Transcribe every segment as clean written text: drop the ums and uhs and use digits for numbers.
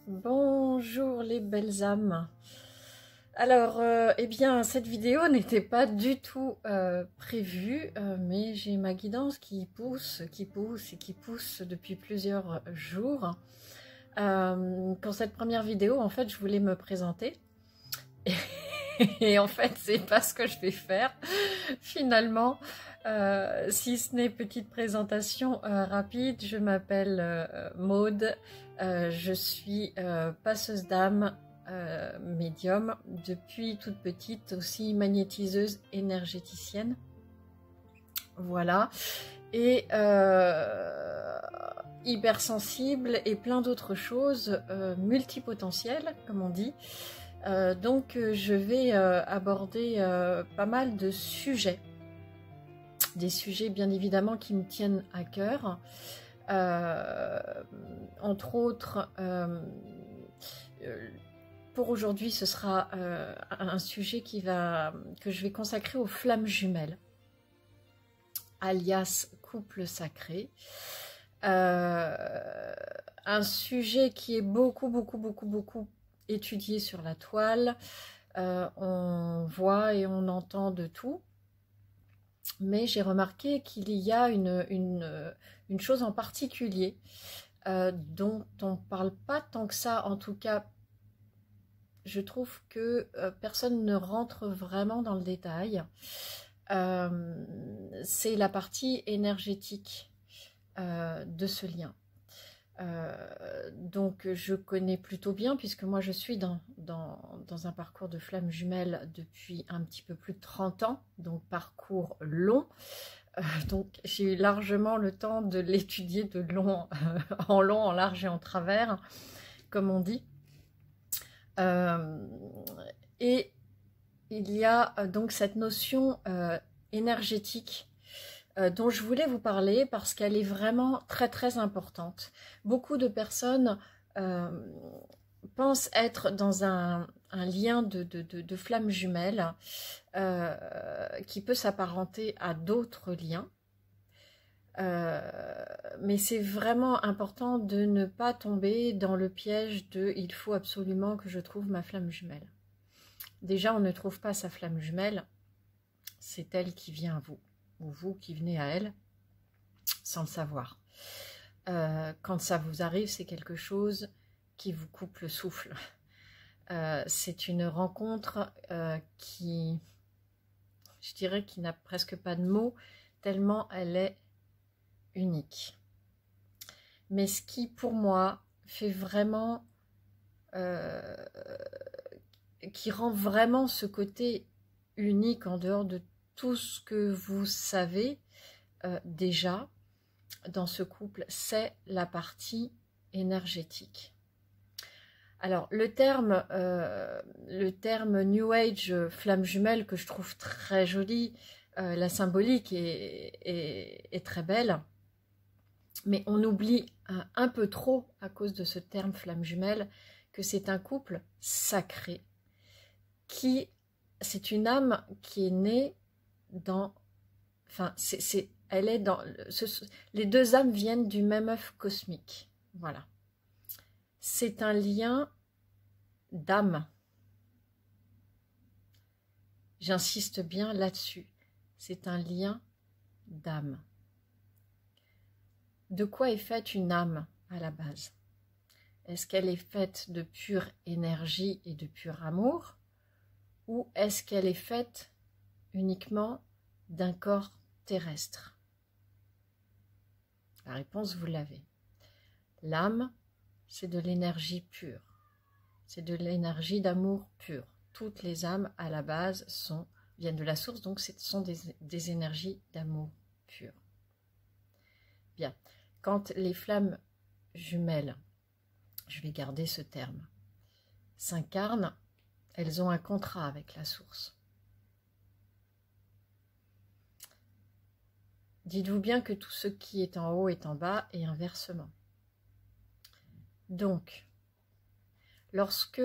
Bonjour les belles âmes. Alors, eh bien, cette vidéo n'était pas du tout prévue, mais j'ai ma guidance qui pousse et qui pousse depuis plusieurs jours. Pour cette première vidéo, en fait, je voulais me présenter. Et en fait, c'est pas ce que je vais faire, finalement. Si ce n'est petite présentation rapide, je m'appelle Maude. Je suis passeuse d'âme, médium, depuis toute petite, aussi magnétiseuse énergéticienne. Voilà. Et hypersensible et plein d'autres choses, multipotentielles, comme on dit. Donc je vais aborder pas mal de sujets, des sujets bien évidemment qui me tiennent à cœur, entre autres pour aujourd'hui ce sera un sujet que je vais consacrer aux flammes jumelles, alias couple sacré. Un sujet qui est beaucoup étudié sur la toile. On voit et on entend de tout, mais j'ai remarqué qu'il y a une chose en particulier dont on ne parle pas tant que ça. En tout cas, je trouve que personne ne rentre vraiment dans le détail. C'est la partie énergétique de ce lien. Donc je connais plutôt bien, puisque moi je suis dans un parcours de flammes jumelles depuis un petit peu plus de 30 ans, donc parcours long. Donc j'ai eu largement le temps de l'étudier de long en long, en large et en travers, comme on dit. Et il y a donc cette notion énergétique dont je voulais vous parler parce qu'elle est vraiment très importante. Beaucoup de personnes pensent être dans un lien de flammes jumelles qui peut s'apparenter à d'autres liens. Mais c'est vraiment important de ne pas tomber dans le piège de « il faut absolument que je trouve ma flamme jumelle ». Déjà, on ne trouve pas sa flamme jumelle, c'est elle qui vient à vous, ou vous qui venez à elle, sans le savoir. Quand ça vous arrive, c'est quelque chose qui vous coupe le souffle. C'est une rencontre qui, je dirais, qui n'a presque pas de mots, tellement elle est unique. Mais ce qui, pour moi, fait vraiment, qui rend vraiment ce côté unique en dehors de tout ce que vous savez déjà dans ce couple, c'est la partie énergétique. Alors le terme New Age flamme jumelle, que je trouve très joli, la symbolique est très belle, mais on oublie un peu trop, à cause de ce terme flamme jumelle, que c'est un couple sacré, c'est une âme qui est née dans, enfin elle est dans, les deux âmes viennent du même œuf cosmique, voilà. C'est un lien d'âme. J'insiste bien là-dessus. C'est un lien d'âme. De quoi est faite une âme à la base? Est-ce qu'elle est faite de pure énergie et de pur amour? Ou est-ce qu'elle est faite uniquement d'un corps terrestre? La réponse, vous l'avez. L'âme, c'est de l'énergie pure. C'est de l'énergie d'amour pur. Toutes les âmes, à la base, viennent de la source, donc ce sont des énergies d'amour pur. Bien. Quand les flammes jumelles, je vais garder ce terme, s'incarnent, elles ont un contrat avec la source. Dites-vous bien que tout ce qui est en haut est en bas et inversement. Donc, lorsque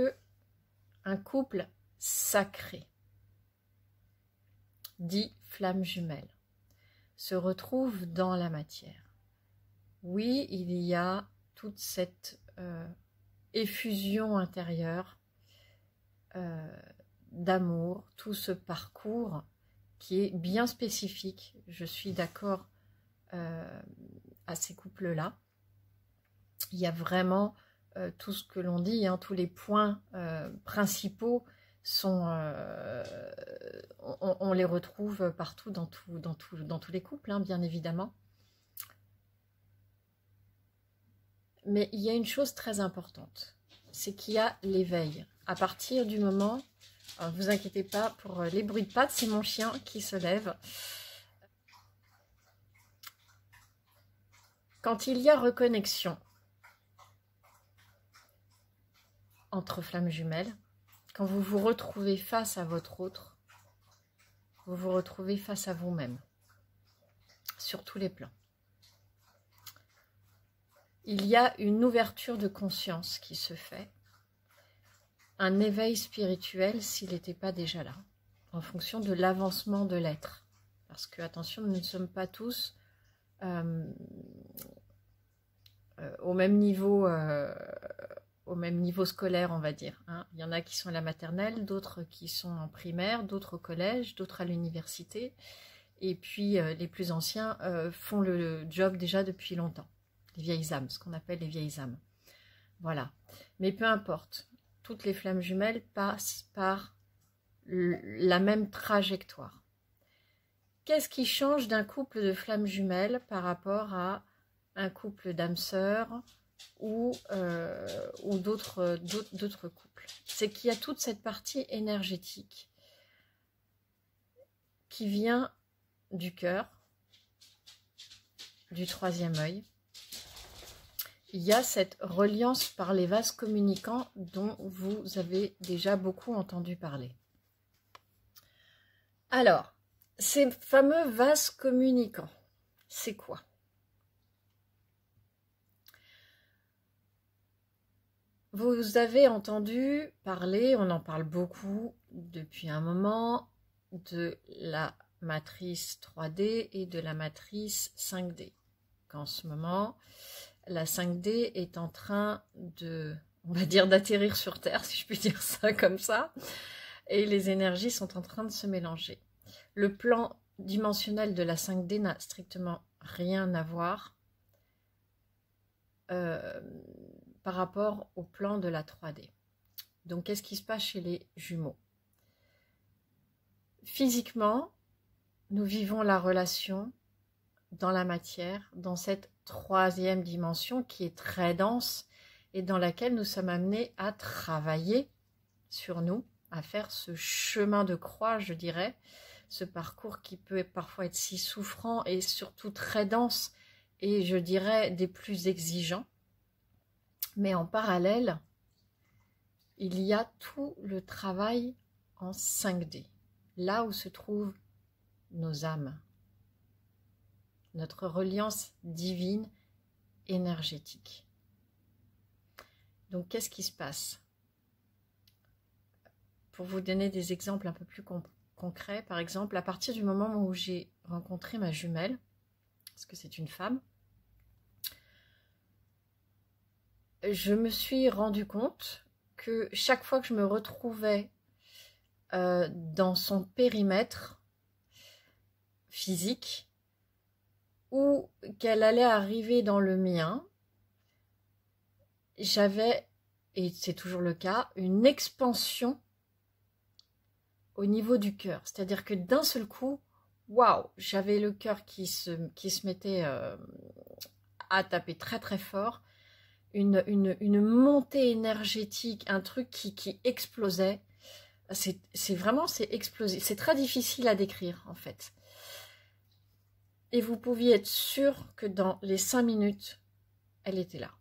un couple sacré, dit flamme jumelle, se retrouve dans la matière, oui, il y a toute cette effusion intérieure d'amour, tout ce parcours qui est bien spécifique. Je suis d'accord à ces couples-là. Il y a vraiment tout ce que l'on dit, hein, tous les points principaux sont, on les retrouve partout dans tous les couples, hein, bien évidemment. Mais il y a une chose très importante, c'est qu'il y a l'éveil. À partir du moment, ne vous inquiétez pas pour les bruits de pattes, c'est mon chien qui se lève. Quand il y a reconnexion entre flammes jumelles, quand vous vous retrouvez face à votre autre, vous vous retrouvez face à vous-même, sur tous les plans. Il y a une ouverture de conscience qui se fait, un éveil spirituel s'il n'était pas déjà là, en fonction de l'avancement de l'être. Parce que, attention, nous ne sommes pas tous au même niveau scolaire, on va dire. Hein. Il y en a qui sont à la maternelle, d'autres qui sont en primaire, d'autres au collège, d'autres à l'université. Et puis, les plus anciens font le job déjà depuis longtemps. Les vieilles âmes, ce qu'on appelle les vieilles âmes. Voilà. Mais peu importe, toutes les flammes jumelles passent par la même trajectoire. Qu'est-ce qui change d'un couple de flammes jumelles par rapport à un couple d'âmes sœurs ou d'autres couples? C'est qu'il y a toute cette partie énergétique qui vient du cœur, du troisième œil. Il y a cette reliance par les vases communicants dont vous avez déjà beaucoup entendu parler. Alors, ces fameux vases communicants, c'est quoi? Vous avez entendu parler, on en parle beaucoup depuis un moment, de la matrice 3D et de la matrice 5D. Qu'en ce moment, la 5D est en train de, on va dire, d'atterrir sur Terre, si je puis dire ça comme ça, et les énergies sont en train de se mélanger. Le plan dimensionnel de la 5D n'a strictement rien à voir par rapport au plan de la 3D. Donc, qu'est-ce qui se passe chez les jumeaux? Physiquement, nous vivons la relation dans la matière, dans cette troisième dimension qui est très dense et dans laquelle nous sommes amenés à travailler sur nous, à faire ce chemin de croix, je dirais, ce parcours qui peut parfois être si souffrant et surtout très dense et je dirais des plus exigeants. Mais en parallèle, il y a tout le travail en 5D, là où se trouvent nos âmes, notre reliance divine énergétique. Donc, qu'est-ce qui se passe? Pour vous donner des exemples un peu plus concrets, par exemple, à partir du moment où j'ai rencontré ma jumelle, parce que c'est une femme, je me suis rendu compte que chaque fois que je me retrouvais dans son périmètre physique ou qu'elle allait arriver dans le mien, j'avais, et c'est toujours le cas, une expansion au niveau du cœur. C'est-à-dire que d'un seul coup, waouh, j'avais le cœur qui se mettait à taper très très fort, une montée énergétique, un truc qui explosait. C'est vraiment, c'est explosif. C'est très difficile à décrire en fait. Et vous pouviez être sûr que dans les 5 minutes, elle était là.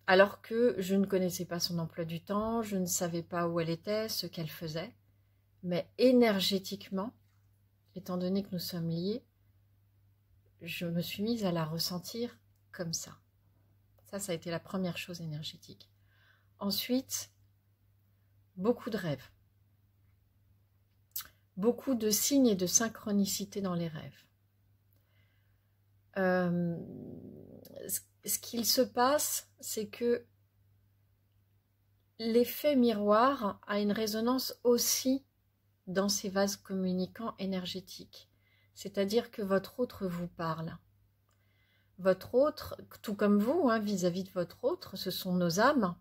Alors que je ne connaissais pas son emploi du temps, je ne savais pas où elle était, ce qu'elle faisait. Mais énergétiquement, étant donné que nous sommes liés, je me suis mise à la ressentir comme ça. Ça a été la première chose énergétique. Ensuite, beaucoup de rêves. Beaucoup de signes et de synchronicité dans les rêves. Ce qu'il se passe, c'est que l'effet miroir a une résonance aussi dans ces vases communicants énergétiques. C'est-à-dire que votre autre vous parle. Votre autre, tout comme vous, hein, vis-à-vis de votre autre, ce sont nos âmes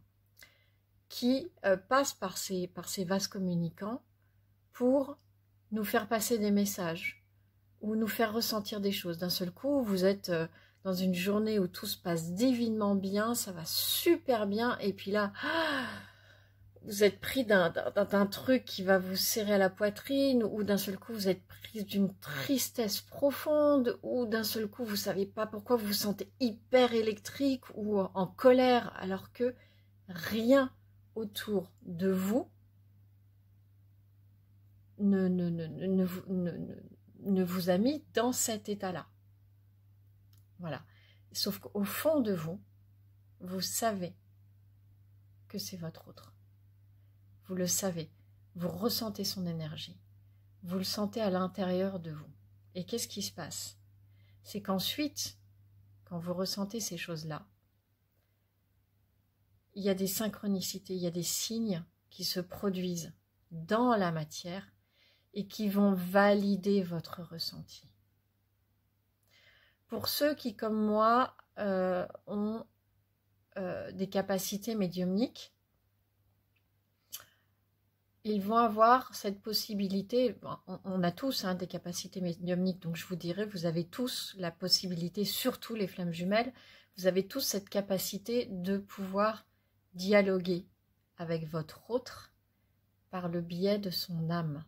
qui passent par ces vases communicants pour nous faire passer des messages ou nous faire ressentir des choses. D'un seul coup, vous êtes dans une journée où tout se passe divinement bien, ça va super bien, et puis là, vous êtes pris d'un truc qui va vous serrer à la poitrine, ou d'un seul coup, vous êtes pris d'une tristesse profonde, ou d'un seul coup, vous ne savez pas pourquoi vous vous sentez hyper électrique ou en colère, alors que rien autour de vous ne vous a mis dans cet état-là. Voilà. Sauf qu'au fond de vous, vous savez que c'est votre autre. Vous le savez. Vous ressentez son énergie. Vous le sentez à l'intérieur de vous. Et qu'est-ce qui se passe? C'est qu'ensuite, quand vous ressentez ces choses-là, il y a des synchronicités, il y a des signes qui se produisent dans la matière et qui vont valider votre ressenti. Pour ceux qui, comme moi, ont des capacités médiumniques, ils vont avoir cette possibilité, on a tous des capacités médiumniques, donc je vous dirais, vous avez tous la possibilité, surtout les flammes jumelles, vous avez tous cette capacité de pouvoir dialoguer avec votre autre par le biais de son âme.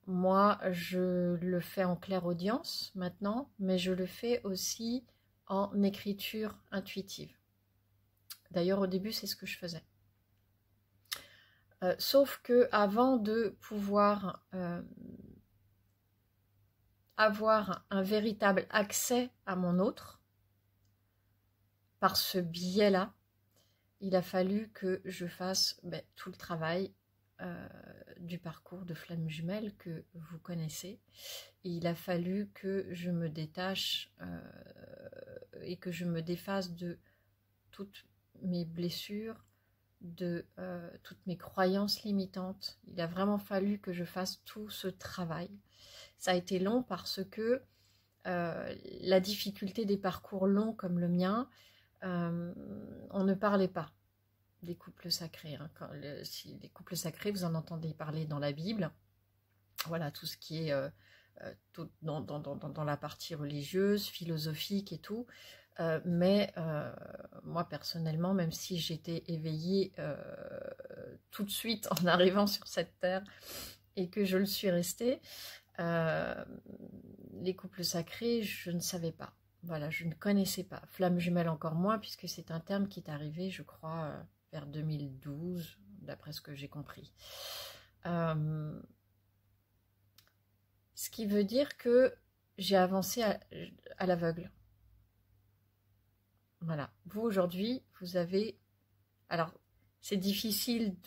Moi, je le fais en clairaudience maintenant, mais je le fais aussi en écriture intuitive. D'ailleurs, au début, c'est ce que je faisais. Sauf que avant de pouvoir avoir un véritable accès à mon autre, par ce biais-là, il a fallu que je fasse tout le travail du parcours de flamme jumelle que vous connaissez. Et il a fallu que je me détache et que je me défasse de toutes mes blessures, de toutes mes croyances limitantes. Il a vraiment fallu que je fasse tout ce travail. Ça a été long parce que la difficulté des parcours longs comme le mien, on ne parlait pas des couples sacrés. Si les couples sacrés, vous en entendez parler dans la Bible. Voilà, tout ce qui est tout dans la partie religieuse, philosophique et tout. Mais moi personnellement, même si j'étais éveillée tout de suite en arrivant sur cette terre et que je le suis restée, les couples sacrés, je ne savais pas. Voilà, je ne connaissais pas. Flamme jumelle encore moins, puisque c'est un terme qui est arrivé, je crois, vers 2012, d'après ce que j'ai compris. Ce qui veut dire que j'ai avancé à l'aveugle. Voilà. Vous, aujourd'hui, vous avez... Alors, c'est difficile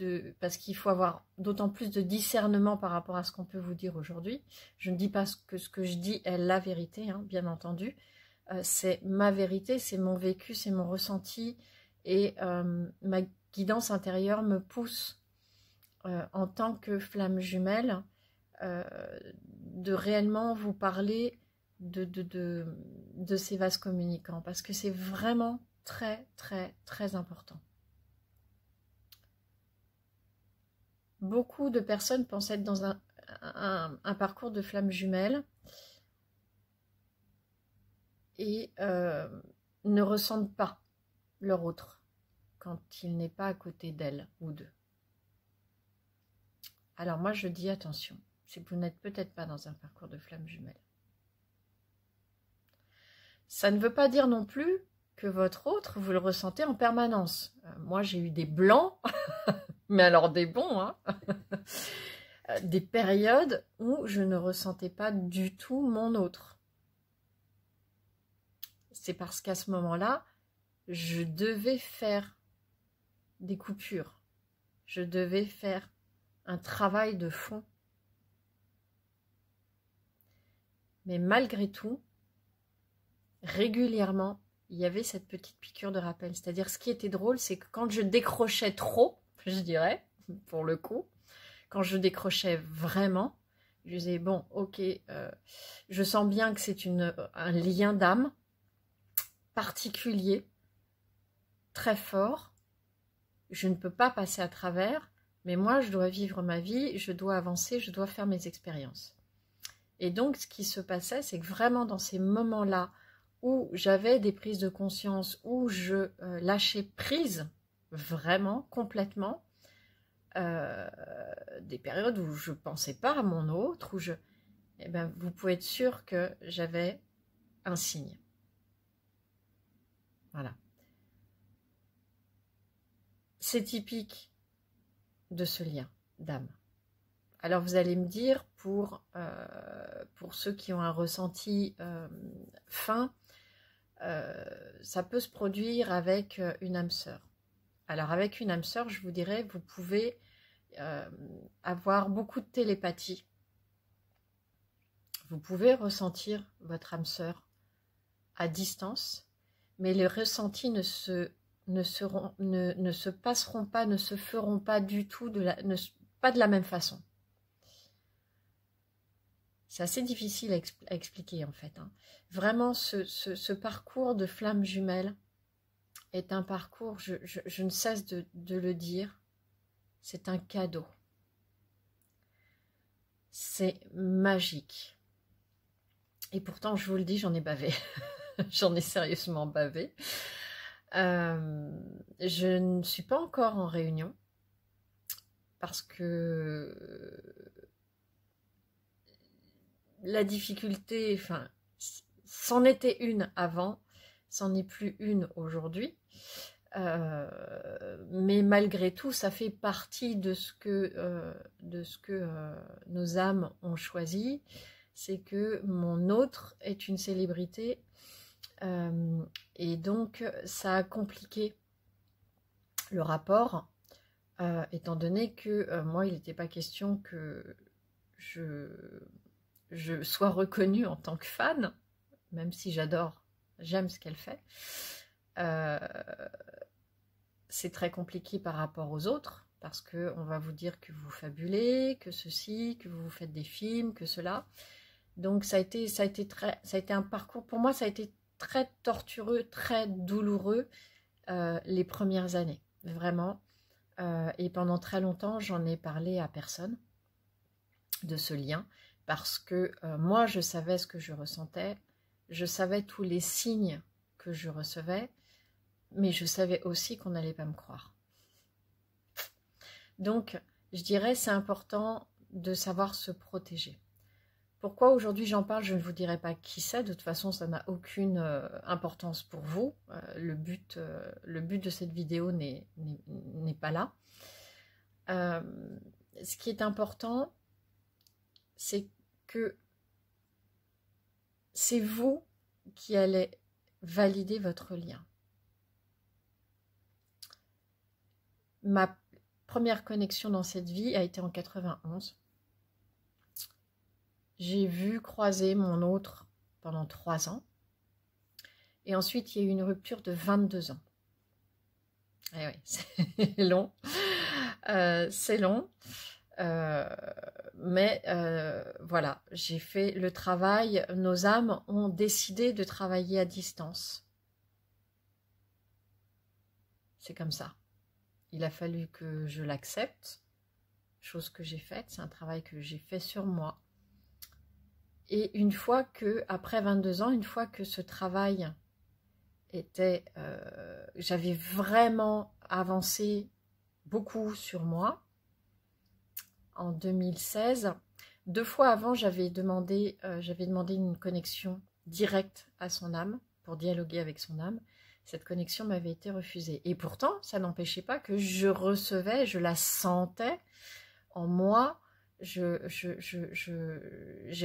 parce qu'il faut avoir d'autant plus de discernement par rapport à ce qu'on peut vous dire aujourd'hui. Je ne dis pas que ce que je dis est la vérité, hein, bien entendu. C'est ma vérité, c'est mon vécu, c'est mon ressenti. Et ma guidance intérieure me pousse, en tant que flamme jumelle, de réellement vous parler de ces vases communicants, parce que c'est vraiment très, très, très important. Beaucoup de personnes pensent être dans un parcours de flamme jumelle et ne ressentent pas leur autre quand il n'est pas à côté d'elle ou d'eux. Alors moi je dis attention, si vous n'êtes peut-être pas dans un parcours de flamme jumelle. Ça ne veut pas dire non plus que votre autre, vous le ressentez en permanence. Moi j'ai eu des blancs, mais alors des bons, hein. Des périodes où je ne ressentais pas du tout mon autre. C'est parce qu'à ce moment-là, je devais faire des coupures. Je devais faire un travail de fond. Mais malgré tout, régulièrement, il y avait cette petite piqûre de rappel. C'est-à-dire, ce qui était drôle, c'est que quand je décrochais trop, je dirais, pour le coup, quand je décrochais vraiment, je disais, bon, ok, je sens bien que c'est un lien d'âme particulier, très fort. Je ne peux pas passer à travers, mais moi, je dois vivre ma vie, je dois avancer, je dois faire mes expériences. Et donc, ce qui se passait, c'est que vraiment dans ces moments-là où j'avais des prises de conscience, où je lâchais prise, vraiment, complètement, des périodes où je ne pensais pas à mon autre, où eh ben, vous pouvez être sûr que j'avais un signe. Voilà. C'est typique de ce lien d'âme. Alors vous allez me dire, pour ceux qui ont un ressenti fin, ça peut se produire avec une âme sœur. Alors avec une âme sœur, je vous dirais, vous pouvez avoir beaucoup de télépathie. Vous pouvez ressentir votre âme sœur à distance, mais les ressentis ne se passeront pas, ne se feront pas du tout, pas de la même façon. C'est assez difficile à expliquer en fait. Hein. Vraiment, ce parcours de flammes jumelles est un parcours, je ne cesse de le dire, c'est un cadeau. C'est magique. Et pourtant, je vous le dis, j'en ai bavé. J'en ai sérieusement bavé. Je ne suis pas encore en réunion parce que la difficulté, enfin, c'en était une avant, c'en est plus une aujourd'hui. Mais malgré tout, ça fait partie de ce que nos âmes ont choisi. C'est que mon autre est une célébrité et donc ça a compliqué le rapport, étant donné que moi, il n'était pas question que je sois reconnue en tant que fan, même si j'aime ce qu'elle fait. C'est très compliqué par rapport aux autres, parce qu'on va vous dire que vous fabulez, que ceci, que vous faites des films, que cela. Donc ça a été un parcours, pour moi ça a été très tortureux, très douloureux les premières années, vraiment. Et pendant très longtemps, j'en ai parlé à personne de ce lien, parce que moi je savais ce que je ressentais, je savais tous les signes que je recevais, mais je savais aussi qu'on n'allait pas me croire. Donc, je dirais, c'est important de savoir se protéger. Pourquoi aujourd'hui j'en parle, je ne vous dirai pas qui c'est, de toute façon ça n'a aucune importance pour vous, le but de cette vidéo n'est pas là. Ce qui est important, c'est que c'est vous qui allez valider votre lien. Ma première connexion dans cette vie a été en 91. J'ai vu croiser mon autre pendant 3 ans. Et ensuite, il y a eu une rupture de 22 ans. Eh oui, c'est long. C'est long. Mais voilà, j'ai fait le travail. Nos âmes ont décidé de travailler à distance. C'est comme ça. Il a fallu que je l'accepte, chose que j'ai faite. C'est un travail que j'ai fait sur moi. Et une fois que, après 22 ans, une fois que ce travail était... j'avais vraiment avancé beaucoup sur moi, en 2016, 2 fois avant, j'avais demandé une connexion directe à son âme, pour dialoguer avec son âme. Cette connexion m'avait été refusée. Et pourtant, ça n'empêchait pas que je recevais, je la sentais en moi. J'ai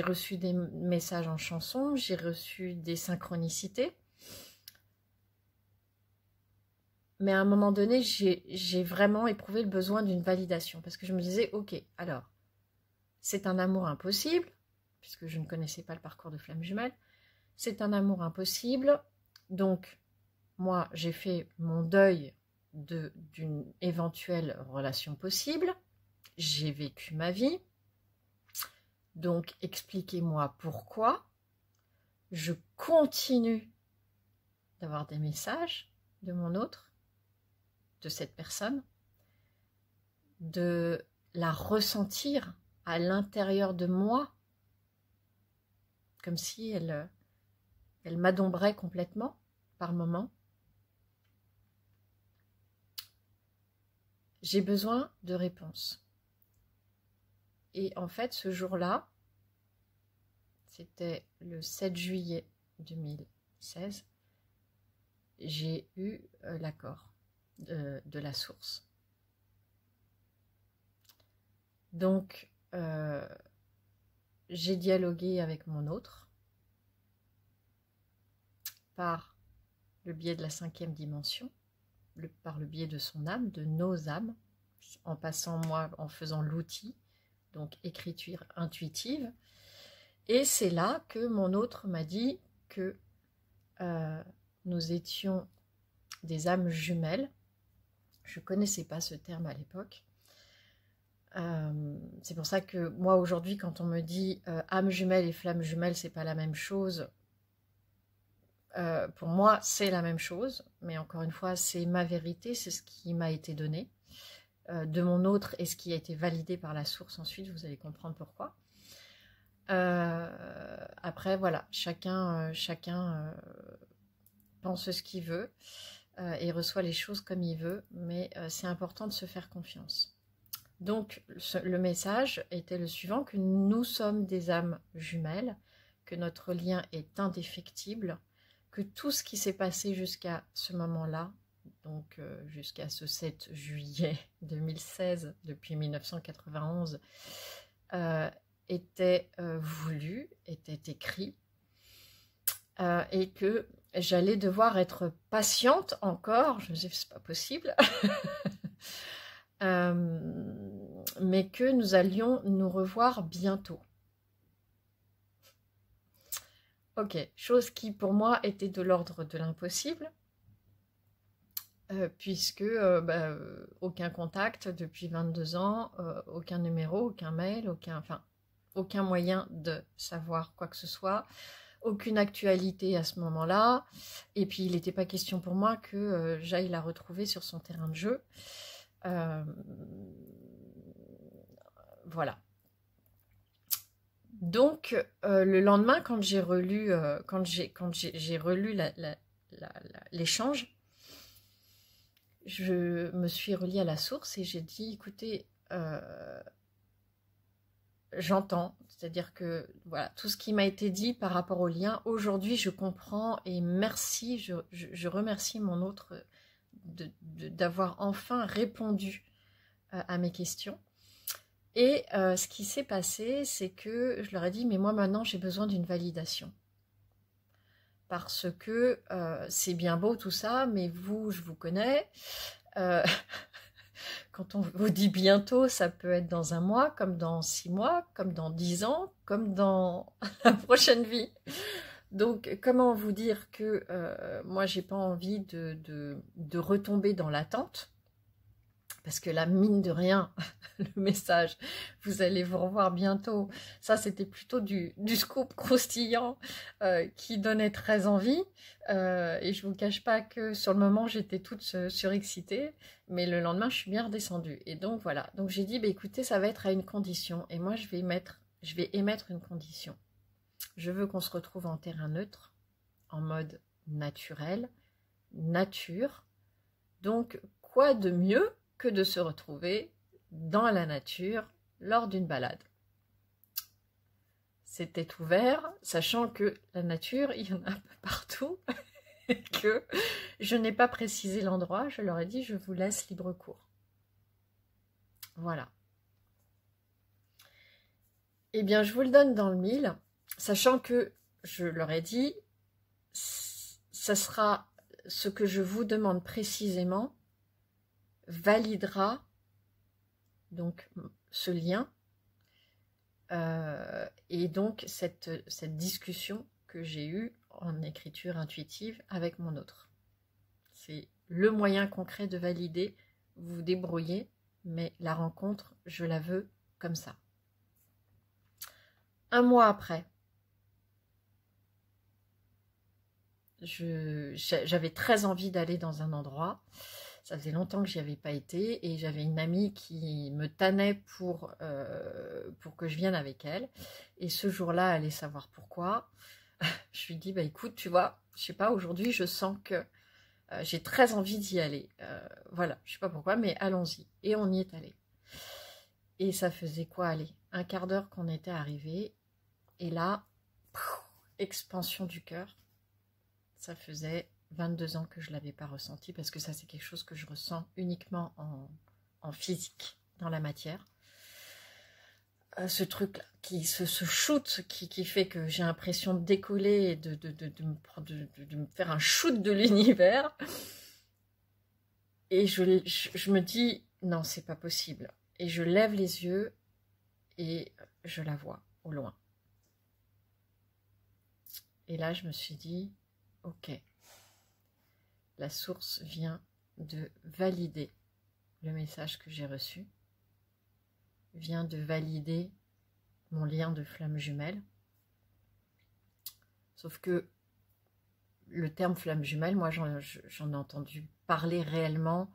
reçu des messages en chanson, j'ai reçu des synchronicités. Mais à un moment donné, j'ai vraiment éprouvé le besoin d'une validation. Parce que je me disais, ok, alors, c'est un amour impossible, puisque je ne connaissais pas le parcours de Flamme Jumelle. C'est un amour impossible, donc moi, j'ai fait mon deuil d'une éventuelle relation possible. J'ai vécu ma vie. Donc, expliquez-moi pourquoi je continue d'avoir des messages de mon autre, de cette personne, de la ressentir à l'intérieur de moi, comme si elle m'adombrait complètement par moments. J'ai besoin de réponses. Et en fait, ce jour-là, c'était le 7 juillet 2016, j'ai eu l'accord de la source. Donc, j'ai dialogué avec mon autre par le biais de la 5e dimension, par le biais de son âme, de nos âmes, en passant moi, en faisant l'outil, donc écriture intuitive. Et c'est là que mon autre m'a dit que nous étions des âmes jumelles. Je ne connaissais pas ce terme à l'époque. C'est pour ça que moi aujourd'hui, quand on me dit âme jumelle et flamme jumelle, c'est pas la même chose. Pour moi, c'est la même chose, mais encore une fois, c'est ma vérité, c'est ce qui m'a été donné de mon autre et ce qui a été validé par la source ensuite, vous allez comprendre pourquoi. Après, voilà, chacun pense ce qu'il veut et reçoit les choses comme il veut, mais c'est important de se faire confiance. Donc, le message était le suivant, que nous sommes des âmes jumelles, que notre lien est indéfectible, que tout ce qui s'est passé jusqu'à ce moment-là, donc jusqu'à ce 7 juillet 2016, depuis 1991, était voulu, était écrit, et que j'allais devoir être patiente encore. Je me disais, c'est pas possible. Mais que nous allions nous revoir bientôt. Ok, chose qui pour moi était de l'ordre de l'impossible, puisque aucun contact depuis 22 ans, aucun numéro, aucun mail, aucun moyen de savoir quoi que ce soit, aucune actualité à ce moment-là, et puis il n'était pas question pour moi que j'aille la retrouver sur son terrain de jeu. Voilà. Donc le lendemain, quand j'ai relu, l'échange, je me suis reliée à la source et j'ai dit, écoutez, j'entends, c'est-à-dire que voilà, tout ce qui m'a été dit par rapport au lien, aujourd'hui je comprends et merci, je remercie mon autre d'avoir enfin répondu à mes questions. Et ce qui s'est passé, c'est que je leur ai dit, mais moi maintenant j'ai besoin d'une validation. Parce que c'est bien beau tout ça, mais vous, je vous connais. Quand on vous dit bientôt, ça peut être dans 1 mois, comme dans 6 mois, comme dans 10 ans, comme dans la prochaine vie. Donc, comment vous dire que moi, j'ai pas envie de retomber dans l'attente, parce que là, mine de rien, le message, vous allez vous revoir bientôt, ça c'était plutôt du scoop croustillant qui donnait très envie, et je vous cache pas que sur le moment j'étais toute surexcitée, mais le lendemain je suis bien redescendue, et donc voilà, donc j'ai dit, bah, écoutez, ça va être à une condition, et moi je vais émettre une condition. Je veux qu'on se retrouve en terrain neutre, en mode naturel, nature, donc quoi de mieux que de se retrouver dans la nature lors d'une balade. C'était ouvert, sachant que la nature, il y en a un peu partout, et que je n'ai pas précisé l'endroit, je leur ai dit, je vous laisse libre cours. Voilà. Eh bien, je vous le donne dans le mille, sachant que, je leur ai dit, ça sera ce que je vous demande précisément, validera donc ce lien et donc cette discussion que j'ai eue en écriture intuitive avec mon autre. C'est le moyen concret de valider. Vous vous débrouillez, mais la rencontre, je la veux comme ça. Un mois après, j'avais très envie d'aller dans un endroit. Ça faisait longtemps que j'y avais pas été et j'avais une amie qui me tannait pour que je vienne avec elle. Et ce jour-là, elle allait savoir pourquoi. Je lui dis, bah écoute, tu vois, je sais pas, aujourd'hui, je sens que j'ai très envie d'y aller. Voilà, je sais pas pourquoi, mais allons-y. Et on y est allé. Et ça faisait quoi, allez, un quart d'heure qu'on était arrivé. Et là, expansion du cœur. Ça faisait 22 ans que je ne l'avais pas ressenti, parce que ça, c'est quelque chose que je ressens uniquement en physique, dans la matière. Ce truc-là, ce shoot qui fait que j'ai l'impression de décoller et de me faire un shoot de l'univers. Et je me dis, non, c'est pas possible. Et je lève les yeux et je la vois au loin. Et là, je me suis dit, ok, la source vient de valider le message que j'ai reçu, vient de valider mon lien de flamme jumelle. Sauf que le terme flamme jumelle, moi j'en ai entendu parler réellement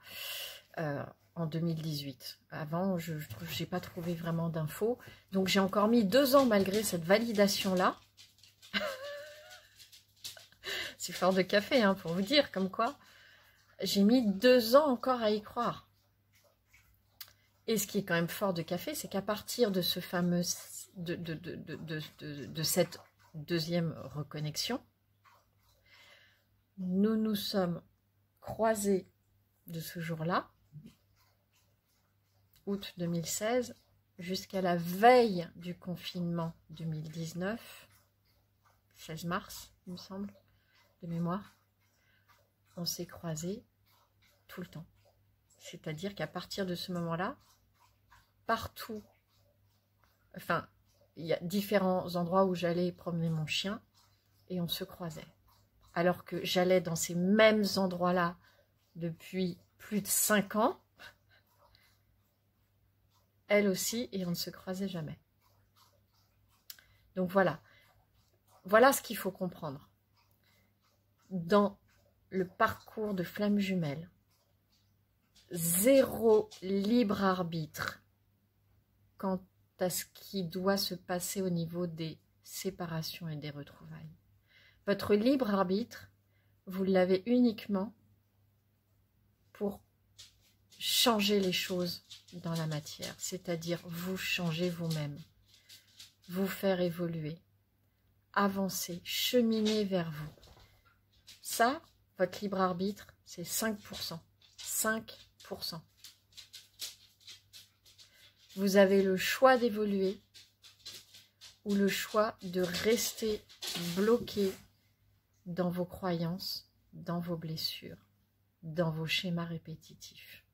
en 2018. Avant, je n'ai pas trouvé vraiment d'infos. Donc j'ai encore mis 2 ans malgré cette validation-là. C'est fort de café, hein, pour vous dire, comme quoi. J'ai mis 2 ans encore à y croire. Et ce qui est quand même fort de café, c'est qu'à partir de ce fameux, de cette deuxième reconnexion, nous nous sommes croisés de ce jour-là, août 2016, jusqu'à la veille du confinement 2019, 16 mars, il me semble, de mémoire. On s'est croisés tout le temps. C'est-à-dire qu'à partir de ce moment-là, partout, enfin, il y a différents endroits où j'allais promener mon chien et on se croisait. Alors que j'allais dans ces mêmes endroits-là depuis plus de 5 ans, elle aussi, et on ne se croisait jamais. Donc voilà, voilà ce qu'il faut comprendre. Dans le parcours de flamme jumelle, 0 libre arbitre quant à ce qui doit se passer au niveau des séparations et des retrouvailles. Votre libre arbitre, vous l'avez uniquement pour changer les choses dans la matière, c'est-à-dire vous changer vous-même, vous faire évoluer, avancer, cheminer vers vous. Ça, votre libre arbitre, c'est 5%. 5%. Vous avez le choix d'évoluer ou le choix de rester bloqué dans vos croyances, dans vos blessures, dans vos schémas répétitifs.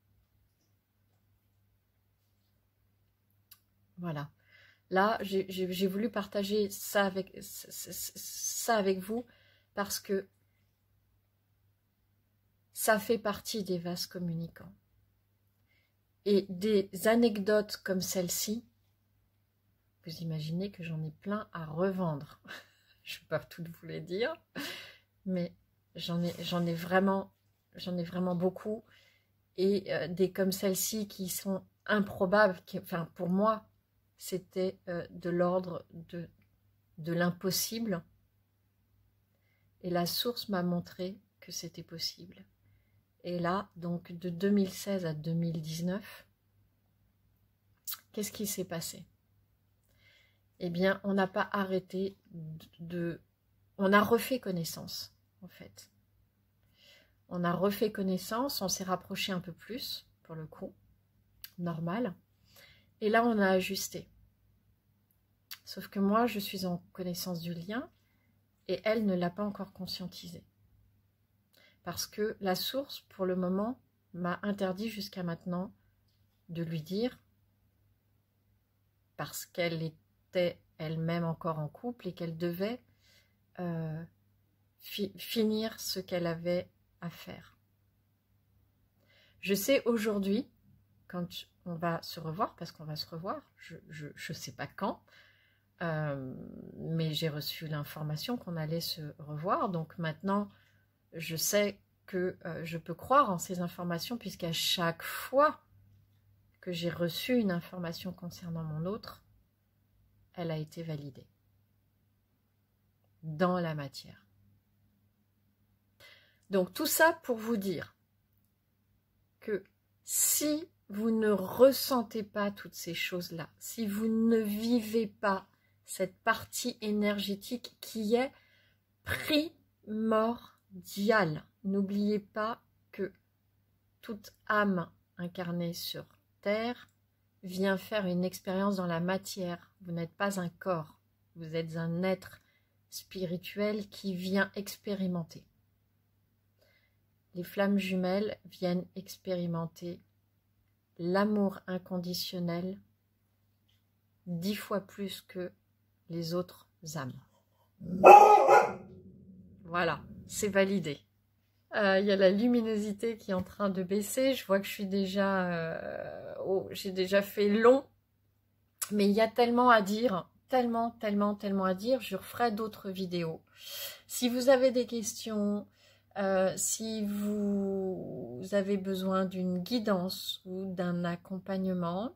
Voilà. Là, j'ai voulu partager ça avec vous parce que ça fait partie des vases communicants. Et des anecdotes comme celle-ci, vous imaginez que j'en ai plein à revendre. Je ne vais pas toutes vous les dire, mais j'en ai vraiment beaucoup. Et des comme celle-ci qui sont improbables, enfin pour moi, c'était de l'ordre de l'impossible. Et la source m'a montré que c'était possible. Et là, donc de 2016 à 2019, qu'est-ce qui s'est passé? Eh bien, on n'a pas arrêté on a refait connaissance, en fait. On a refait connaissance, on s'est rapproché un peu plus, pour le coup, normal. Et là, on a ajusté. Sauf que moi, je suis en connaissance du lien, et elle ne l'a pas encore conscientisé. Parce que la source, pour le moment, m'a interdit jusqu'à maintenant de lui dire, parce qu'elle était elle-même encore en couple et qu'elle devait finir ce qu'elle avait à faire. Je sais aujourd'hui, quand on va se revoir, parce qu'on va se revoir, je sais pas quand, mais j'ai reçu l'information qu'on allait se revoir, donc maintenant je sais que je peux croire en ces informations, puisqu'à chaque fois que j'ai reçu une information concernant mon autre, elle a été validée dans la matière. Donc tout ça pour vous dire que si vous ne ressentez pas toutes ces choses-là, si vous ne vivez pas cette partie énergétique qui est primordiale, n'oubliez pas que toute âme incarnée sur Terre vient faire une expérience dans la matière. Vous n'êtes pas un corps, vous êtes un être spirituel qui vient expérimenter. Les flammes jumelles viennent expérimenter l'amour inconditionnel 10 fois plus que les autres âmes. Voilà, c'est validé. Il y a la luminosité qui est en train de baisser. Je vois que je suis déjà... j'ai déjà fait long. Mais il y a tellement à dire. Tellement à dire. Je referai d'autres vidéos. Si vous avez des questions, si vous avez besoin d'une guidance ou d'un accompagnement,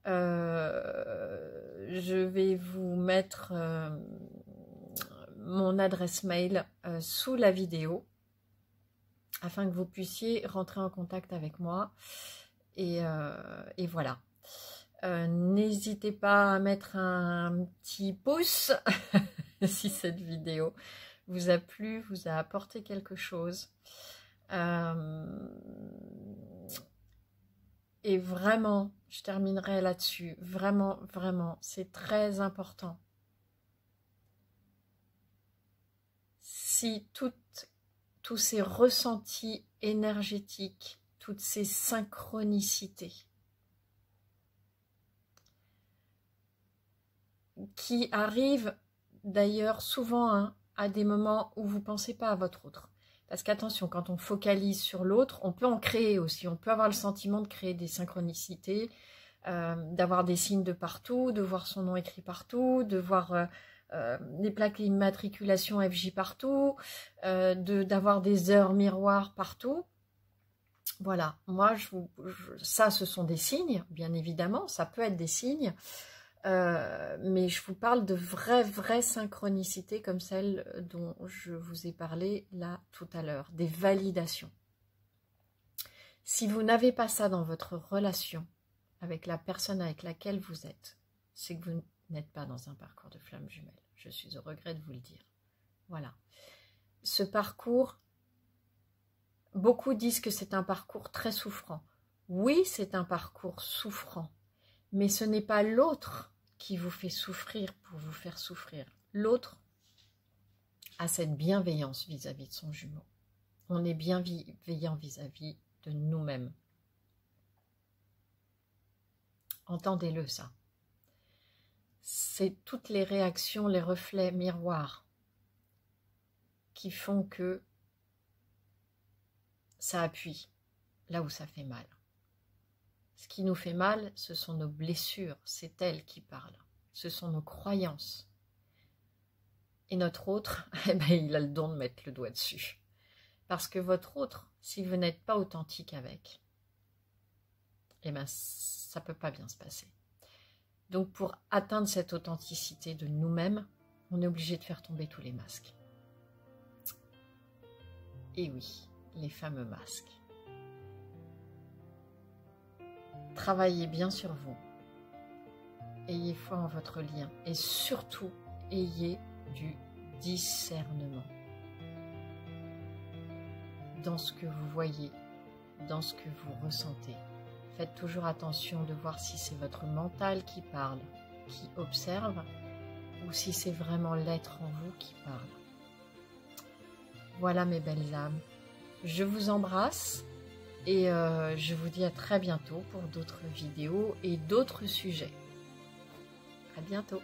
je vais vous mettre mon adresse mail sous la vidéo, afin que vous puissiez rentrer en contact avec moi. Et voilà. N'hésitez pas à mettre un petit pouce si cette vidéo vous a plu, vous a apporté quelque chose. Et vraiment, je terminerai là-dessus. Vraiment, c'est très important. Si tous ces ressentis énergétiques, toutes ces synchronicités qui arrivent d'ailleurs souvent à des moments où vous ne pensez pas à votre autre. Parce qu'attention, quand on focalise sur l'autre, on peut en créer aussi. On peut avoir le sentiment de créer des synchronicités, d'avoir des signes de partout, de voir son nom écrit partout, de voir des plaques d'immatriculation FJ partout, d'avoir des heures miroirs partout. Voilà, moi, ça, ce sont des signes, bien évidemment, ça peut être des signes, mais je vous parle de vraies synchronicités comme celle dont je vous ai parlé là tout à l'heure, des validations. Si vous n'avez pas ça dans votre relation avec la personne avec laquelle vous êtes, c'est que vous n'êtes pas dans un parcours de flamme jumelle. Je suis au regret de vous le dire. Voilà. Ce parcours, beaucoup disent que c'est un parcours très souffrant. Oui, c'est un parcours souffrant, mais ce n'est pas l'autre qui vous fait souffrir pour vous faire souffrir. L'autre a cette bienveillance vis-à-vis de son jumeau. On est bienveillant vis-à-vis de nous-mêmes. Entendez-le, ça. C'est toutes les réactions, les reflets miroirs qui font que ça appuie là où ça fait mal. Ce qui nous fait mal, ce sont nos blessures, c'est elles qui parlent. Ce sont nos croyances. Et notre autre, eh ben, il a le don de mettre le doigt dessus. Parce que votre autre, si vous n'êtes pas authentique avec, eh ben, ça ne peut pas bien se passer. Donc pour atteindre cette authenticité de nous-mêmes, on est obligé de faire tomber tous les masques. Et oui, les fameux masques. Travaillez bien sur vous. Ayez foi en votre lien. Et surtout, ayez du discernement. Dans ce que vous voyez, dans ce que vous ressentez. Faites toujours attention de voir si c'est votre mental qui parle, qui observe, ou si c'est vraiment l'être en vous qui parle. Voilà mes belles âmes. Je vous embrasse et je vous dis à très bientôt pour d'autres vidéos et d'autres sujets. À bientôt.